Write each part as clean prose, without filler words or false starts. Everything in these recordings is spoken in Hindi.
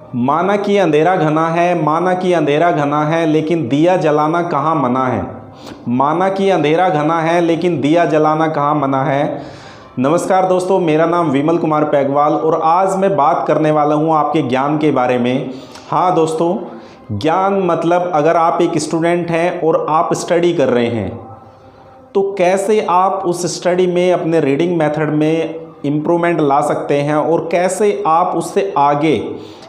माना कि अंधेरा घना है, माना कि अंधेरा घना है, लेकिन दिया जलाना कहाँ मना है। माना कि अंधेरा घना है, लेकिन दिया जलाना कहाँ मना है। नमस्कार दोस्तों, मेरा नाम विमल कुमार पैगवाल और आज मैं बात करने वाला हूँ आपके ज्ञान के बारे में। हाँ दोस्तों, ज्ञान मतलब अगर आप एक स्टूडेंट हैं और आप स्टडी कर रहे हैं तो कैसे आप उस स्टडी में अपने रीडिंग मेथड में इम्प्रूवमेंट ला सकते हैं और कैसे आप उससे आगे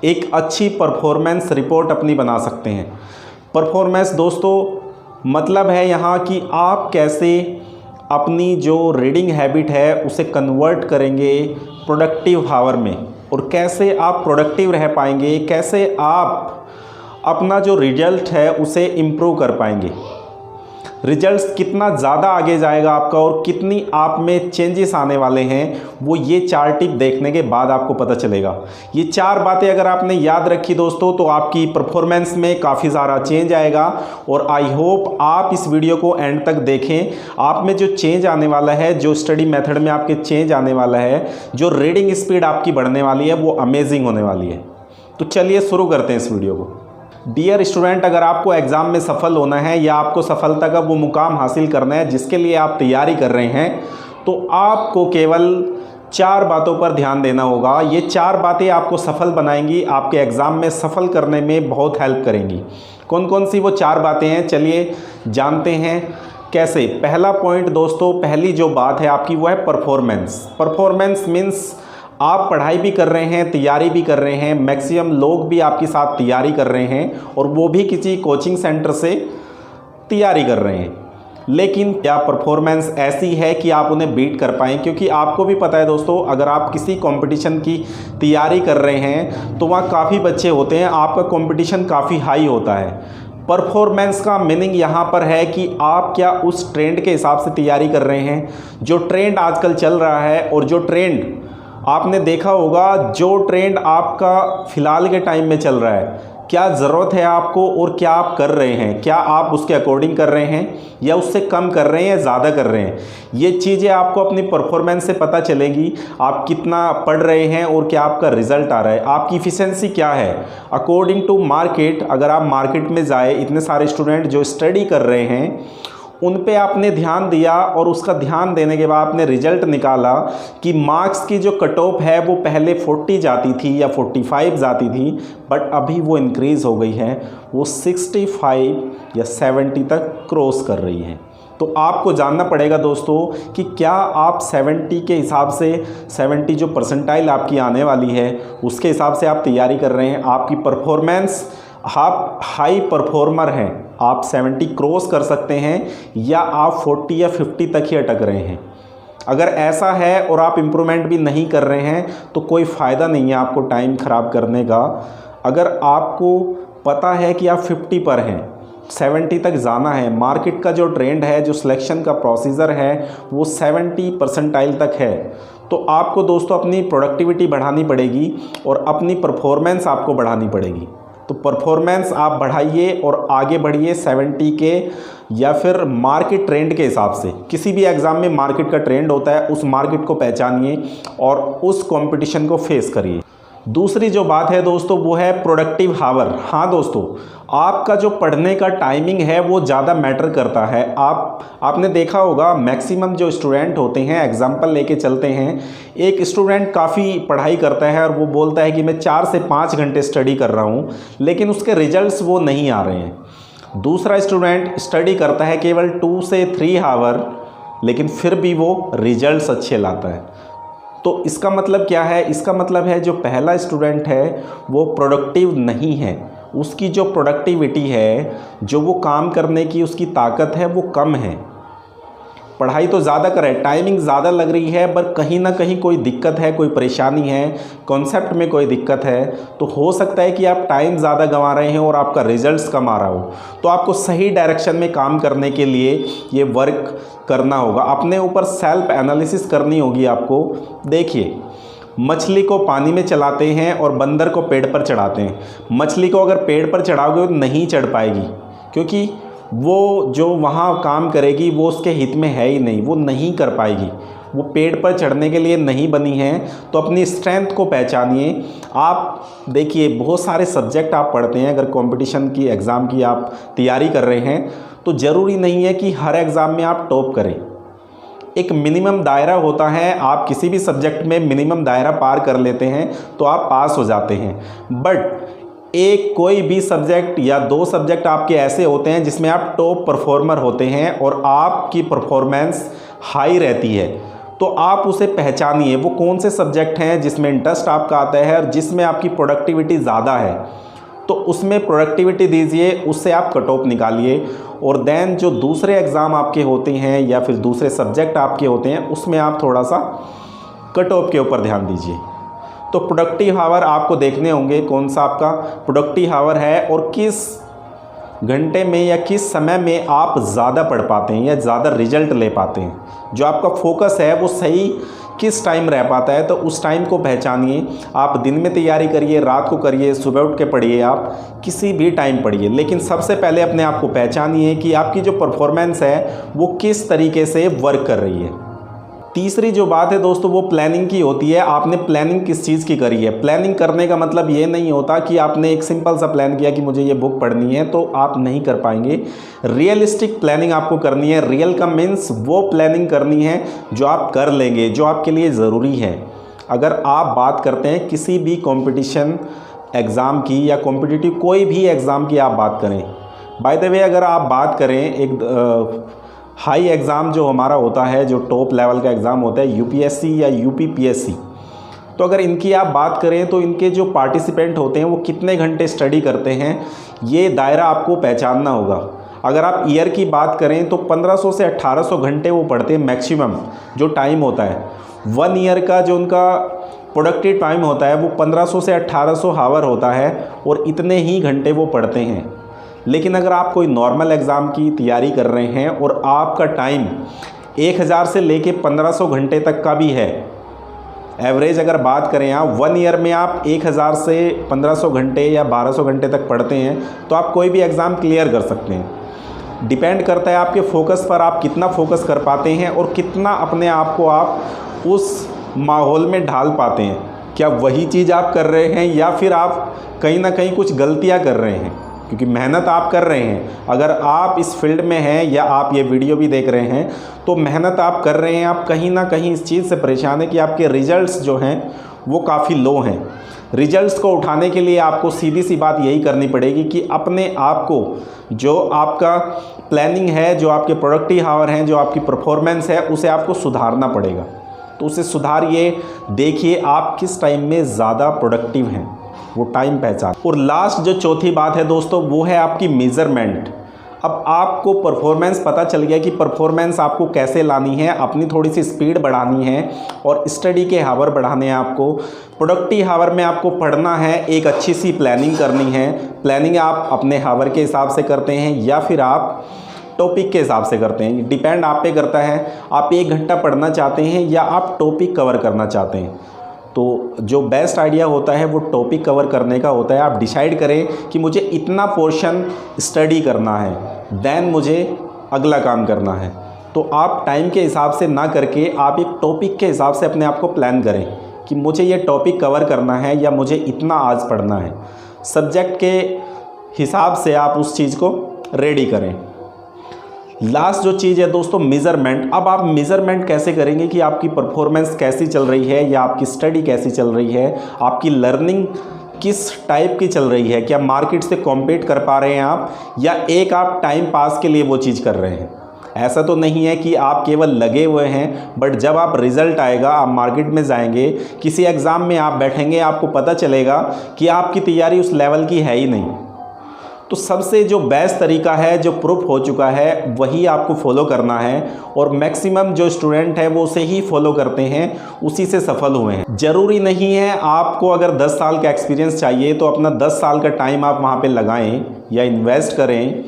एक अच्छी परफॉर्मेंस रिपोर्ट अपनी बना सकते हैं। परफॉर्मेंस दोस्तों मतलब है यहाँ कि आप कैसे अपनी जो रीडिंग हैबिट है उसे कन्वर्ट करेंगे प्रोडक्टिव आवर में और कैसे आप प्रोडक्टिव रह पाएंगे, कैसे आप अपना जो रिजल्ट है उसे इम्प्रूव कर पाएंगे। रिजल्ट्स कितना ज़्यादा आगे जाएगा आपका और कितनी आप में चेंजेस आने वाले हैं, वो ये 4 टिप देखने के बाद आपको पता चलेगा। ये 4 बातें अगर आपने याद रखी दोस्तों तो आपकी परफॉर्मेंस में काफ़ी सारा चेंज आएगा और आई होप आप इस वीडियो को एंड तक देखें। आप में जो चेंज आने वाला है, जो स्टडी मेथड में आपके चेंज आने वाला है, जो रीडिंग स्पीड आपकी बढ़ने वाली है, वो अमेजिंग होने वाली है। तो चलिए शुरू करते हैं इस वीडियो को। डियर स्टूडेंट, अगर आपको एग्ज़ाम में सफल होना है या आपको सफलता का वो मुकाम हासिल करना है जिसके लिए आप तैयारी कर रहे हैं, तो आपको केवल 4 बातों पर ध्यान देना होगा। ये 4 बातें आपको सफल बनाएंगी, आपके एग्ज़ाम में सफल करने में बहुत हेल्प करेंगी। कौन कौन सी वो 4 बातें हैं, चलिए जानते हैं कैसे। पहला पॉइंट दोस्तों, पहली जो बात है आपकी वो है परफॉर्मेंस। परफॉर्मेंस मीन्स आप पढ़ाई भी कर रहे हैं, तैयारी भी कर रहे हैं, मैक्सिमम लोग भी आपके साथ तैयारी कर रहे हैं और वो भी किसी कोचिंग सेंटर से तैयारी कर रहे हैं, लेकिन क्या परफॉर्मेंस ऐसी है कि आप उन्हें बीट कर पाएँ। क्योंकि आपको भी पता है दोस्तों, अगर आप किसी कंपटीशन की तैयारी कर रहे हैं तो वहाँ काफ़ी बच्चे होते हैं, आपका कंपटीशन काफ़ी हाई होता है। परफॉर्मेंस का मीनिंग यहाँ पर है कि आप क्या उस ट्रेंड के हिसाब से तैयारी कर रहे हैं, जो ट्रेंड आजकल चल रहा है। और जो ट्रेंड आपने देखा होगा, जो ट्रेंड आपका फ़िलहाल के टाइम में चल रहा है, क्या ज़रूरत है आपको और क्या आप कर रहे हैं, क्या आप उसके अकॉर्डिंग कर रहे हैं या उससे कम कर रहे हैं या ज़्यादा कर रहे हैं। ये चीज़ें आपको अपनी परफॉर्मेंस से पता चलेगी। आप कितना पढ़ रहे हैं और क्या आपका रिज़ल्ट आ रहा है, आपकी इफ़िशिएंसी क्या है अकॉर्डिंग टू मार्केट। अगर आप मार्केट में जाए, इतने सारे स्टूडेंट जो स्टडी कर रहे हैं उन पे आपने ध्यान दिया और उसका ध्यान देने के बाद आपने रिजल्ट निकाला कि मार्क्स की जो कट ऑफ है वो पहले 40 जाती थी या 45 जाती थी, बट अभी वो इंक्रीज़ हो गई है, वो 65 या 70 तक क्रॉस कर रही है। तो आपको जानना पड़ेगा दोस्तों कि क्या आप 70 के हिसाब से, 70 जो परसेंटाइल आपकी आने वाली है उसके हिसाब से आप तैयारी कर रहे हैं। आपकी परफॉर्मेंस, आप हाई परफॉर्मर हैं, आप 70 क्रॉस कर सकते हैं या आप 40 या 50 तक ही अटक रहे हैं। अगर ऐसा है और आप इम्प्रूवमेंट भी नहीं कर रहे हैं तो कोई फ़ायदा नहीं है आपको टाइम ख़राब करने का। अगर आपको पता है कि आप 50 पर हैं, 70 तक जाना है, मार्केट का जो ट्रेंड है, जो सिलेक्शन का प्रोसीजर है वो 70 परसेंटाइल तक है, तो आपको दोस्तों अपनी प्रोडक्टिविटी बढ़ानी पड़ेगी और अपनी परफॉर्मेंस आपको बढ़ानी पड़ेगी। तो परफॉर्मेंस आप बढ़ाइए और आगे बढ़िए 70 के या फिर मार्केट ट्रेंड के हिसाब से। किसी भी एग्ज़ाम में मार्केट का ट्रेंड होता है, उस मार्केट को पहचानिए और उस कंपटीशन को फेस करिए। दूसरी जो बात है दोस्तों वो है प्रोडक्टिव आवर। हाँ दोस्तों, आपका जो पढ़ने का टाइमिंग है वो ज़्यादा मैटर करता है। आपने देखा होगा मैक्सिमम जो स्टूडेंट होते हैं, एग्जांपल लेके चलते हैं, एक स्टूडेंट काफ़ी पढ़ाई करता है और वो बोलता है कि मैं 4 से 5 घंटे स्टडी कर रहा हूँ, लेकिन उसके रिजल्ट्स वो नहीं आ रहे हैं। दूसरा स्टूडेंट स्टडी करता है केवल 2 से 3 आवर, लेकिन फिर भी वो रिजल्ट्स अच्छे लाता है। तो इसका मतलब क्या है? इसका मतलब है जो पहला स्टूडेंट है वो प्रोडक्टिव नहीं है, उसकी जो प्रोडक्टिविटी है, जो वो काम करने की उसकी ताकत है वो कम है। पढ़ाई तो ज़्यादा करे, टाइमिंग ज़्यादा लग रही है, पर कहीं ना कहीं कोई दिक्कत है, कोई परेशानी है, कॉन्सेप्ट में कोई दिक्कत है, तो हो सकता है कि आप टाइम ज़्यादा गंवा रहे हैं और आपका रिजल्ट्स कम आ रहा हो। तो आपको सही डायरेक्शन में काम करने के लिए ये वर्क करना होगा, अपने ऊपर सेल्फ एनालिसिस करनी होगी आपको। देखिए, मछली को पानी में चलाते हैं और बंदर को पेड़ पर चढ़ाते हैं। मछली को अगर पेड़ पर चढ़ाओगे तो नहीं चढ़ पाएगी, क्योंकि वो जो वहाँ काम करेगी वो उसके हित में है ही नहीं, वो नहीं कर पाएगी। वो पेड़ पर चढ़ने के लिए नहीं बनी हैं। तो अपनी स्ट्रेंथ को पहचानिए। आप देखिए बहुत सारे सब्जेक्ट आप पढ़ते हैं, अगर कंपटीशन की एग्ज़ाम की आप तैयारी कर रहे हैं तो ज़रूरी नहीं है कि हर एग्ज़ाम में आप टॉप करें। एक मिनिमम दायरा होता है, आप किसी भी सब्जेक्ट में मिनिमम दायरा पार कर लेते हैं तो आप पास हो जाते हैं। बट एक कोई भी सब्जेक्ट या 2 सब्जेक्ट आपके ऐसे होते हैं जिसमें आप टॉप परफॉर्मर होते हैं और आपकी परफॉर्मेंस हाई रहती है, तो आप उसे पहचानिए। वो कौन से सब्जेक्ट हैं जिसमें इंटरेस्ट आपका आता है और जिसमें आपकी प्रोडक्टिविटी ज़्यादा है, तो उसमें प्रोडक्टिविटी दीजिए, उससे आप कट ऑफ निकालिए। और देन जो दूसरे एग्ज़ाम आपके होते हैं या फिर दूसरे सब्जेक्ट आपके होते हैं उसमें आप थोड़ा सा कट ऑफ के ऊपर ध्यान दीजिए। तो प्रोडक्टिव आवर आपको देखने होंगे कौन सा आपका प्रोडक्टिव आवर है और किस घंटे में या किस समय में आप ज़्यादा पढ़ पाते हैं या ज़्यादा रिजल्ट ले पाते हैं। जो आपका फोकस है वो सही किस टाइम रह पाता है, तो उस टाइम को पहचानिए। आप दिन में तैयारी करिए, रात को करिए, सुबह उठ के पढ़िए, आप किसी भी टाइम पढ़िए, लेकिन सबसे पहले अपने आप को पहचानिए कि आपकी जो परफॉर्मेंस है वो किस तरीके से वर्क कर रही है। तीसरी जो बात है दोस्तों वो प्लानिंग की होती है। आपने प्लानिंग किस चीज़ की करी है। प्लानिंग करने का मतलब ये नहीं होता कि आपने एक सिंपल सा प्लान किया कि मुझे ये बुक पढ़नी है तो आप नहीं कर पाएंगे। रियलिस्टिक प्लानिंग आपको करनी है। रियल का मीन्स वो प्लानिंग करनी है जो आप कर लेंगे, जो आपके लिए ज़रूरी है। अगर आप बात करते हैं किसी भी कॉम्पिटिशन एग्ज़ाम की या कॉम्पिटिटिव कोई भी एग्ज़ाम की आप बात करें, बाय द वे अगर आप बात करें एक हाई एग्ज़ाम जो हमारा होता है, जो टॉप लेवल का एग्ज़ाम होता है यूपीएससी या यूपीपीएससी, तो अगर इनकी आप बात करें तो इनके जो पार्टिसिपेंट होते हैं वो कितने घंटे स्टडी करते हैं, ये दायरा आपको पहचानना होगा। अगर आप ईयर की बात करें तो 1500 से 1800 घंटे वो पढ़ते हैं मैक्सिमम जो टाइम होता है। 1 ईयर का जो उनका प्रोडक्टिव टाइम होता है वो 1500 से 1800 हावर होता है और इतने ही घंटे वो पढ़ते हैं। लेकिन अगर आप कोई नॉर्मल एग्ज़ाम की तैयारी कर रहे हैं और आपका टाइम 1000 से लेके 1500 घंटे तक का भी है, एवरेज अगर बात करें आप 1 ईयर में आप 1000 से 1500 घंटे या 1200 घंटे तक पढ़ते हैं तो आप कोई भी एग्ज़ाम क्लियर कर सकते हैं। डिपेंड करता है आपके फोकस पर, आप कितना फोकस कर पाते हैं और कितना अपने आप को आप उस माहौल में ढाल पाते हैं। क्या वही चीज़ आप कर रहे हैं या फिर आप कहीं ना कहीं कुछ गलतियाँ कर रहे हैं, क्योंकि मेहनत आप कर रहे हैं। अगर आप इस फील्ड में हैं या आप ये वीडियो भी देख रहे हैं तो मेहनत आप कर रहे हैं, आप कहीं ना कहीं इस चीज़ से परेशान है कि आपके रिजल्ट्स जो हैं वो काफ़ी लो हैं। रिजल्ट्स को उठाने के लिए आपको सीधी सी बात यही करनी पड़ेगी कि अपने आप को, जो आपका प्लानिंग है, जो आपके प्रोडक्टिव आवर हैं, जो आपकी परफॉर्मेंस है, उसे आपको सुधारना पड़ेगा। तो उसे सुधारिए, देखिए आप किस टाइम में ज़्यादा प्रोडक्टिव हैं, वो टाइम पहचान। और लास्ट जो चौथी बात है दोस्तों वो है आपकी मेज़रमेंट। अब आपको परफॉर्मेंस पता चल गया कि परफॉर्मेंस आपको कैसे लानी है, अपनी थोड़ी सी स्पीड बढ़ानी है और स्टडी के हावर बढ़ाने हैं आपको। प्रोडक्टिव हावर में आपको पढ़ना है, एक अच्छी सी प्लानिंग करनी है। प्लानिंग आप अपने हावर के हिसाब से करते हैं या फिर आप टॉपिक के हिसाब से करते हैं, डिपेंड आप पे करता है। आप 1 घंटा पढ़ना चाहते हैं या आप टॉपिक कवर करना चाहते हैं, तो जो बेस्ट आइडिया होता है वो टॉपिक कवर करने का होता है। आप डिसाइड करें कि मुझे इतना पोर्शन स्टडी करना है, देन मुझे अगला काम करना है। तो आप टाइम के हिसाब से ना करके आप एक टॉपिक के हिसाब से अपने आप को प्लान करें कि मुझे ये टॉपिक कवर करना है या मुझे इतना आज पढ़ना है। सब्जेक्ट के हिसाब से आप उस चीज़ को रेडी करें। लास्ट जो चीज़ है दोस्तों मेज़रमेंट। अब आप मेज़रमेंट कैसे करेंगे कि आपकी परफॉर्मेंस कैसी चल रही है या आपकी स्टडी कैसी चल रही है, आपकी लर्निंग किस टाइप की चल रही है, क्या मार्केट से कॉम्पीट कर पा रहे हैं आप या एक आप टाइम पास के लिए वो चीज़ कर रहे हैं। ऐसा तो नहीं है कि आप केवल लगे हुए हैं, बट जब आप रिज़ल्ट आएगा, आप मार्केट में जाएंगे, किसी एग्ज़ाम में आप बैठेंगे, आपको पता चलेगा कि आपकी तैयारी उस लेवल की है ही नहीं। तो सबसे जो बेस्ट तरीका है, जो प्रूफ हो चुका है, वही आपको फॉलो करना है और मैक्सिमम जो स्टूडेंट है वो उसे ही फॉलो करते हैं, उसी से सफल हुए हैं। ज़रूरी नहीं है आपको अगर 10 साल का एक्सपीरियंस चाहिए तो अपना 10 साल का टाइम आप वहाँ पे लगाएं या इन्वेस्ट करें।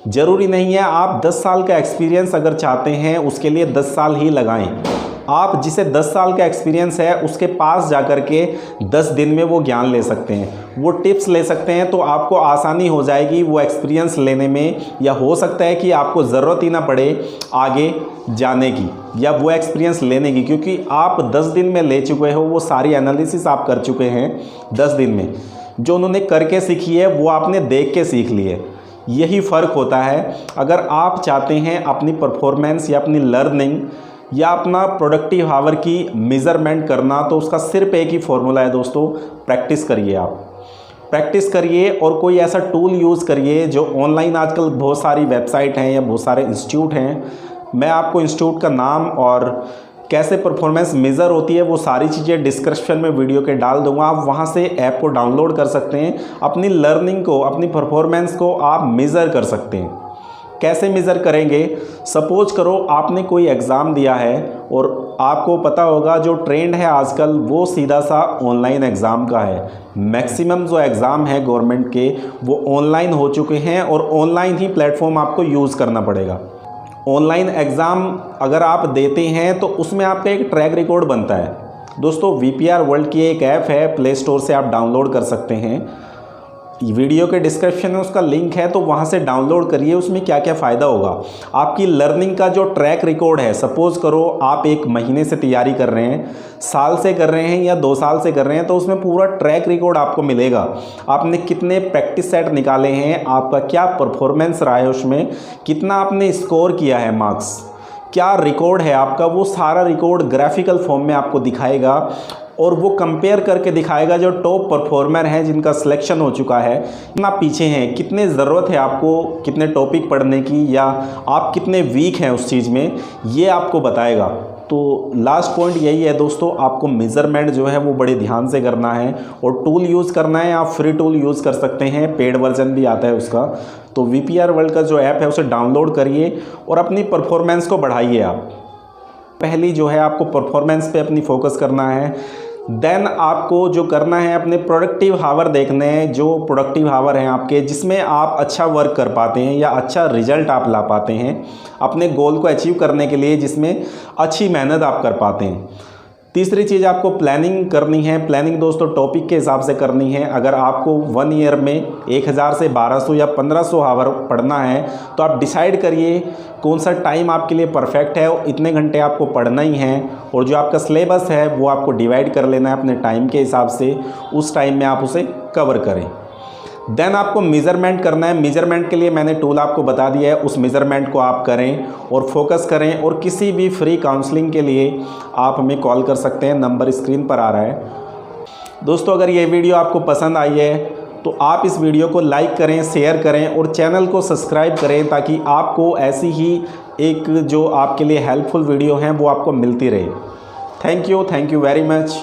ज़रूरी नहीं है आप 10 साल का एक्सपीरियंस अगर चाहते हैं उसके लिए 10 साल ही लगाएं। आप जिसे 10 साल का एक्सपीरियंस है उसके पास जाकर के 10 दिन में वो ज्ञान ले सकते हैं, वो टिप्स ले सकते हैं, तो आपको आसानी हो जाएगी वो एक्सपीरियंस लेने में, या हो सकता है कि आपको ज़रूरत ही ना पड़े आगे जाने की। या वो एक्सपीरियंस लेने की, क्योंकि आप 10 दिन में ले चुके हो, वो सारी एनालिसिस आप कर चुके हैं 10 दिन में। जो उन्होंने करके सीखी है वो आपने देख के सीख ली है। यही फ़र्क होता है। अगर आप चाहते हैं अपनी परफॉर्मेंस या अपनी लर्निंग या अपना प्रोडक्टिव आवर की मेज़रमेंट करना, तो उसका सिर्फ एक ही फॉर्मूला है दोस्तों, प्रैक्टिस करिए। आप प्रैक्टिस करिए और कोई ऐसा टूल यूज़ करिए जो ऑनलाइन आजकल बहुत सारी वेबसाइट हैं या बहुत सारे इंस्टीट्यूट हैं। मैं आपको इंस्टीट्यूट का नाम और कैसे परफॉर्मेंस मेज़र होती है वो सारी चीज़ें डिस्क्रिप्शन में वीडियो के डाल दूंगा। आप वहां से ऐप को डाउनलोड कर सकते हैं। अपनी लर्निंग को, अपनी परफॉर्मेंस को आप मेज़र कर सकते हैं। कैसे मेज़र करेंगे? सपोज करो आपने कोई एग्ज़ाम दिया है और आपको पता होगा जो ट्रेंड है आजकल वो सीधा सा ऑनलाइन एग्ज़ाम का है। मैक्सिमम जो एग्ज़ाम है गवर्नमेंट के वो ऑनलाइन हो चुके हैं और ऑनलाइन ही प्लेटफॉर्म आपको यूज़ करना पड़ेगा। ऑनलाइन एग्ज़ाम अगर आप देते हैं तो उसमें आपका एक ट्रैक रिकॉर्ड बनता है। दोस्तों VPR वर्ल्ड की एक ऐप है, प्ले स्टोर से आप डाउनलोड कर सकते हैं। वीडियो के डिस्क्रिप्शन में उसका लिंक है, तो वहाँ से डाउनलोड करिए। उसमें क्या क्या फ़ायदा होगा, आपकी लर्निंग का जो ट्रैक रिकॉर्ड है। सपोज़ करो आप 1 महीने से तैयारी कर रहे हैं, साल से कर रहे हैं या 2 साल से कर रहे हैं, तो उसमें पूरा ट्रैक रिकॉर्ड आपको मिलेगा। आपने कितने प्रैक्टिस सेट निकाले हैं, आपका क्या परफॉर्मेंस रहा है, उसमें कितना आपने स्कोर किया है, मार्क्स क्या रिकॉर्ड है आपका, वो सारा रिकॉर्ड ग्राफिकल फॉर्म में आपको दिखाएगा और वो कंपेयर करके दिखाएगा जो टॉप परफॉर्मर हैं, जिनका सिलेक्शन हो चुका है, कितना पीछे हैं, कितने ज़रूरत है आपको कितने टॉपिक पढ़ने की, या आप कितने वीक हैं उस चीज़ में, ये आपको बताएगा। तो लास्ट पॉइंट यही है दोस्तों, आपको मेज़रमेंट जो है वो बड़े ध्यान से करना है और टूल यूज़ करना है। आप फ्री टूल यूज़ कर सकते हैं, पेड वर्जन भी आता है उसका। तो VPR वर्ल्ड का जो ऐप है उसे डाउनलोड करिए और अपनी परफॉर्मेंस को बढ़ाइए। आप पहली जो है आपको परफॉर्मेंस पे अपनी फोकस करना है। देन आपको जो करना है अपने प्रोडक्टिव आवर देखने हैं, जो प्रोडक्टिव आवर हैं आपके, जिसमें आप अच्छा वर्क कर पाते हैं या अच्छा रिजल्ट आप ला पाते हैं अपने गोल को अचीव करने के लिए, जिसमें अच्छी मेहनत आप कर पाते हैं। तीसरी चीज़ आपको प्लानिंग करनी है। प्लानिंग दोस्तों टॉपिक के हिसाब से करनी है। अगर आपको 1 ईयर में 1000 से 1200 या 1500 आवर पढ़ना है, तो आप डिसाइड करिए कौन सा टाइम आपके लिए परफेक्ट है। इतने घंटे आपको पढ़ना ही है और जो आपका सिलेबस है वो आपको डिवाइड कर लेना है अपने टाइम के हिसाब से। उस टाइम में आप उसे कवर करें। देन आपको मेज़रमेंट करना है। मेज़रमेंट के लिए मैंने टूल आपको बता दिया है, उस मेज़रमेंट को आप करें और फोकस करें। और किसी भी फ्री काउंसलिंग के लिए आप हमें कॉल कर सकते हैं, नंबर स्क्रीन पर आ रहा है। दोस्तों अगर ये वीडियो आपको पसंद आई है तो आप इस वीडियो को लाइक करें, शेयर करें और चैनल को सब्सक्राइब करें, ताकि आपको ऐसी ही एक जो आपके लिए हेल्पफुल वीडियो हैं वो आपको मिलती रहे। Thank you very much.